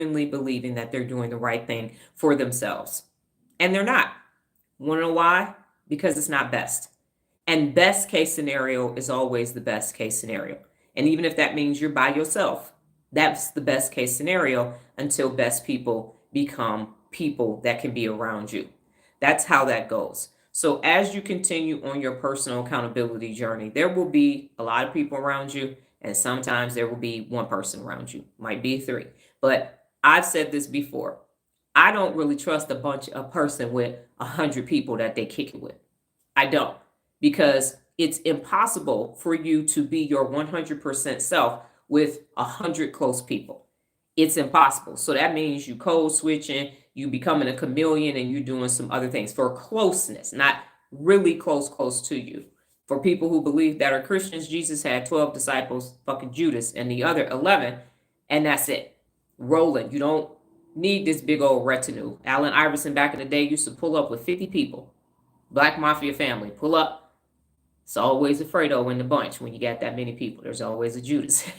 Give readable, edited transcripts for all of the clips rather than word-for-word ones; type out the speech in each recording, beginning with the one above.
genuinely believing that they're doing the right thing for themselves. And they're not. Want to know why? Because it's not best. And best case scenario is always the best case scenario. And even if that means you're by yourself, that's the best case scenario until best people become people that can be around you. That's how that goes. So as you continue on your personal accountability journey, there will be a lot of people around you, and sometimes there will be one person around you, might be three. But I've said this before. I don't really trust a person with 100 people that they kick it with. I don't, because it's impossible for you to be your 100% self with 100 close people. It's impossible. So that means you code switching, you becoming a chameleon, and you doing some other things for closeness, not really close to you. For people who believe that are Christians, Jesus had 12 disciples, fucking Judas, and the other 11, and that's it. Rolling. You don't need this big old retinue. Allen Iverson back in the day used to pull up with 50 people. Black Mafia family, pull up. It's always a Fredo in the bunch when you got that many people. There's always a Judas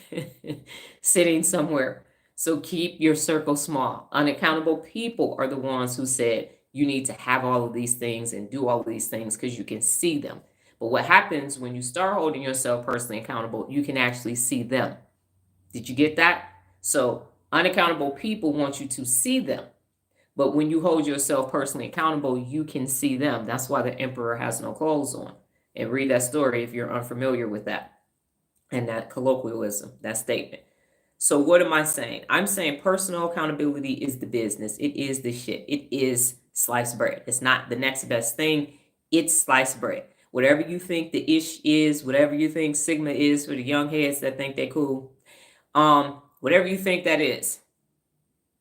sitting somewhere. So keep your circle small. Unaccountable people are the ones who said you need to have all of these things and do all of these things because you can see them. But what happens when you start holding yourself personally accountable, you can actually see them. Did you get that? So unaccountable people want you to see them. But when you hold yourself personally accountable, you can see them. That's why the emperor has no clothes on. And read that story if you're unfamiliar with that and that colloquialism, that statement. So what am I saying? I'm saying personal accountability is the business. It is the shit. It is sliced bread. It's not the next best thing. It's sliced bread. Whatever you think the ish is, whatever you think Sigma is for the young heads that think they cool, whatever you think that is,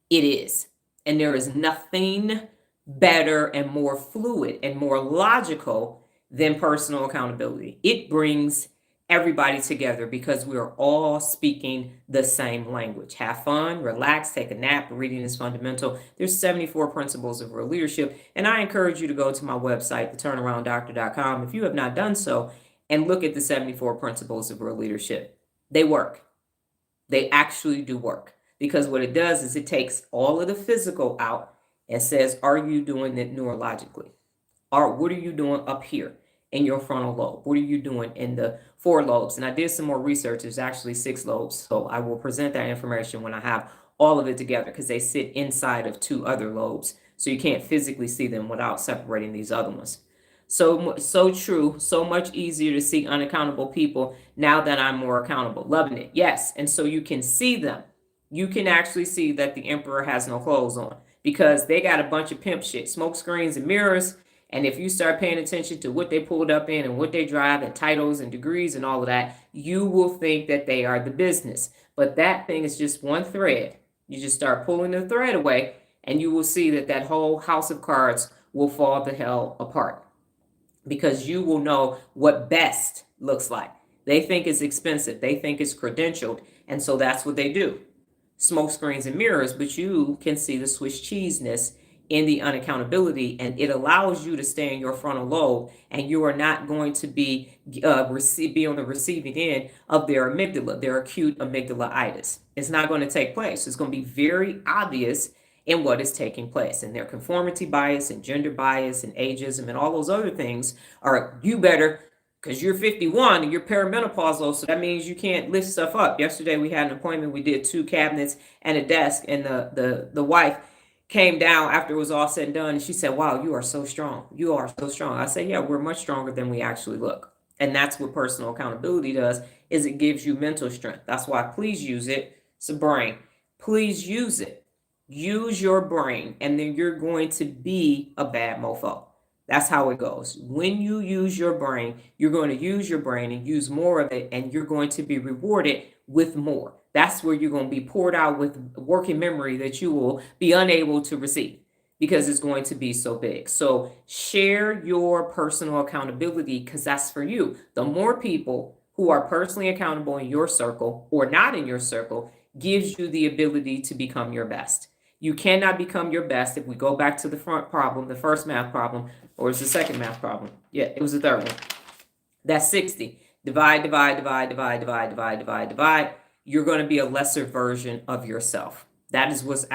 it is. And there is nothing better and more fluid and more logical than personal accountability. It brings everybody together because we are all speaking the same language. Have fun, relax, take a nap. Reading is fundamental. There's 74 principles of real leadership. And I encourage you to go to my website, theturnarounddoctor.com, if you have not done so, and look at the 74 principles of real leadership. They work. They actually do work. Because what it does is it takes all of the physical out and says, are you doing it neurologically? Or what are you doing up here in your frontal lobe? What are you doing in the 4 lobes? And I did some more research. There's actually 6 lobes. So I will present that information when I have all of it together because they sit inside of 2 other lobes. So you can't physically see them without separating these other ones. So true, so much easier to see unaccountable people now that I'm more accountable. Loving it. Yes. And so you can see them. You can actually see that the emperor has no clothes on because they got a bunch of pimp shit, smoke screens and mirrors. And if you start paying attention to what they pulled up in and what they drive and titles and degrees and all of that, you will think that they are the business. But that thing is just one thread. You just start pulling the thread away and you will see that that whole house of cards will fall the hell apart because you will know what best looks like. They think it's expensive. They think it's credentialed. And so that's what they do. Smoke screens and mirrors, but you can see the Swiss cheeseness in the unaccountability, and it allows you to stay in your frontal lobe, and you are not going to be be on the receiving end of their amygdala, their acute amygdalitis. It's not going to take place. It's going to be very obvious in what is taking place, and their conformity bias and gender bias and ageism and all those other things are you better because you're 51 and you're perimenopausal, so that means you can't lift stuff up. Yesterday we had an appointment. We did 2 cabinets and a desk, and the wife came down after it was all said and done, and she said, "Wow, you are so strong. You are so strong." I said, "Yeah, we're much stronger than we actually look." And that's what personal accountability does, is it gives you mental strength. That's why please use it. It's a brain. Please use it. Use your brain, and then you're going to be a bad mofo. That's how it goes. When you use your brain, you're going to use your brain and use more of it, and you're going to be rewarded with more. That's where you're going to be poured out with working memory that you will be unable to receive because it's going to be so big. So share your personal accountability because that's for you. The more people who are personally accountable in your circle or not in your circle gives you the ability to become your best. You cannot become your best if we go back to the front problem, the first math problem, or it's the second math problem. Yeah, it was the third one. That's 60. Divide, divide, divide, divide, divide, divide, divide, divide. You're going to be a lesser version of yourself. That is what's